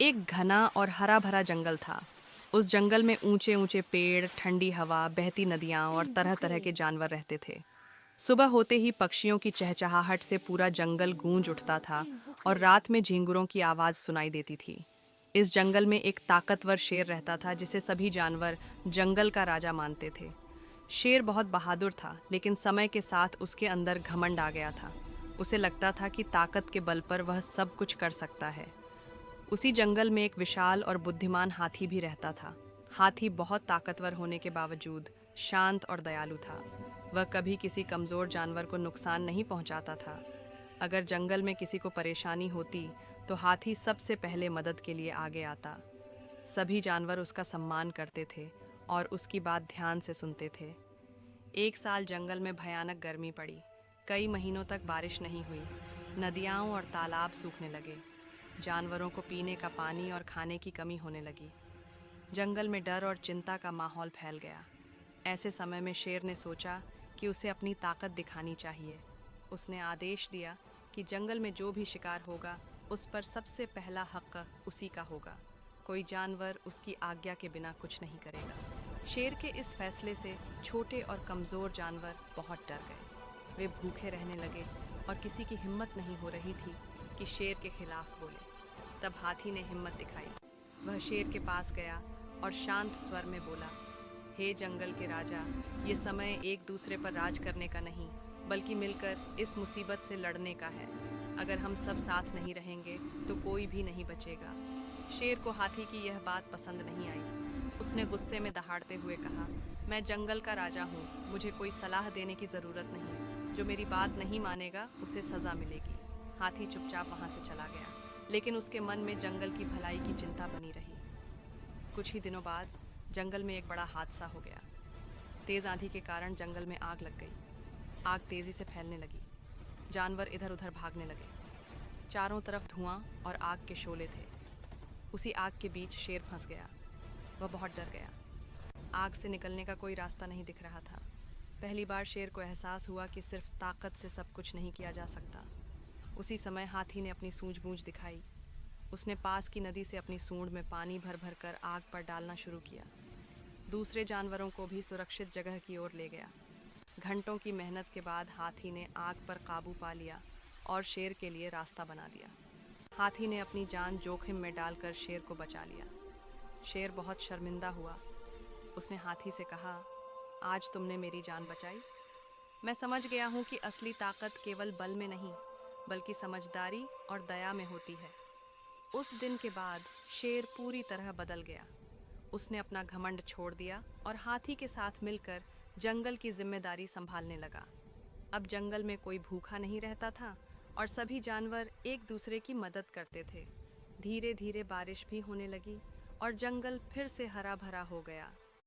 एक घना और हरा भरा जंगल था। उस जंगल में ऊंचे ऊंचे पेड़, ठंडी हवा, बहती नदियां और तरह तरह के जानवर रहते थे। सुबह होते ही पक्षियों की चहचहाहट से पूरा जंगल गूंज उठता था और रात में झिंगुरों की आवाज सुनाई देती थी। इस जंगल में एक ताकतवर शेर रहता था जिसे सभी जानवर जंगल का राजा मानते थे। शेर बहुत बहादुर था, लेकिन समय के साथ उसके अंदर घमंड आ गया था। उसे लगता था कि ताकत के बल पर वह सब कुछ कर सकता है। उसी जंगल में एक विशाल और बुद्धिमान हाथी भी रहता था। हाथी बहुत ताकतवर होने के बावजूद शांत और दयालु था। वह कभी किसी कमजोर जानवर को नुकसान नहीं पहुंचाता था। अगर जंगल में किसी को परेशानी होती तो हाथी सबसे पहले मदद के लिए आगे आता। सभी जानवर उसका सम्मान करते थे और उसकी बात ध्यान से सुनते थे। एक साल जंगल में भयानक गर्मी पड़ी। कई महीनों तक बारिश नहीं हुई। नदियाँ और तालाब सूखने लगे। जानवरों को पीने का पानी और खाने की कमी होने लगी। जंगल में डर और चिंता का माहौल फैल गया। ऐसे समय में शेर ने सोचा कि उसे अपनी ताकत दिखानी चाहिए। उसने आदेश दिया कि जंगल में जो भी शिकार होगा उस पर सबसे पहला हक उसी का होगा। कोई जानवर उसकी आज्ञा के बिना कुछ नहीं करेगा। शेर के इस फैसले से छोटे और कमज़ोर जानवर बहुत डर गए। वे भूखे रहने लगे और किसी की हिम्मत नहीं हो रही थी कि शेर के खिलाफ बोले। तब हाथी ने हिम्मत दिखाई। वह शेर के पास गया और शांत स्वर में बोला, हे जंगल के राजा, ये समय एक दूसरे पर राज करने का नहीं, बल्कि मिलकर इस मुसीबत से लड़ने का है। अगर हम सब साथ नहीं रहेंगे तो कोई भी नहीं बचेगा। शेर को हाथी की यह बात पसंद नहीं आई। उसने गुस्से में दहाड़ते हुए कहा, मैं जंगल का राजा हूँ, मुझे कोई सलाह देने की ज़रूरत नहीं। जो मेरी बात नहीं मानेगा उसे सज़ा मिलेगी। हाथी चुपचाप वहाँ से चला गया, लेकिन उसके मन में जंगल की भलाई की चिंता बनी रही। कुछ ही दिनों बाद जंगल में एक बड़ा हादसा हो गया। तेज आंधी के कारण जंगल में आग लग गई। आग तेजी से फैलने लगी। जानवर इधर उधर भागने लगे। चारों तरफ धुआं और आग के शोले थे। उसी आग के बीच शेर फंस गया। वह बहुत डर गया। आग से निकलने का कोई रास्ता नहीं दिख रहा था। पहली बार शेर को एहसास हुआ कि सिर्फ ताकत से सब कुछ नहीं किया जा सकता। उसी समय हाथी ने अपनी सूझबूझ दिखाई। उसने पास की नदी से अपनी सूंड में पानी भर भर कर आग पर डालना शुरू किया। दूसरे जानवरों को भी सुरक्षित जगह की ओर ले गया। घंटों की मेहनत के बाद हाथी ने आग पर काबू पा लिया और शेर के लिए रास्ता बना दिया। हाथी ने अपनी जान जोखिम में डालकर शेर को बचा लिया। शेर बहुत शर्मिंदा हुआ। उसने हाथी से कहा, आज तुमने मेरी जान बचाई। मैं समझ गया हूँ कि असली ताकत केवल बल में नहीं, बल्कि समझदारी और दया में होती है। उस दिन के बाद शेर पूरी तरह बदल गया। उसने अपना घमंड छोड़ दिया और हाथी के साथ मिलकर जंगल की जिम्मेदारी संभालने लगा। अब जंगल में कोई भूखा नहीं रहता था और सभी जानवर एक दूसरे की मदद करते थे। धीरे धीरे बारिश भी होने लगी और जंगल फिर से हरा भरा हो गया।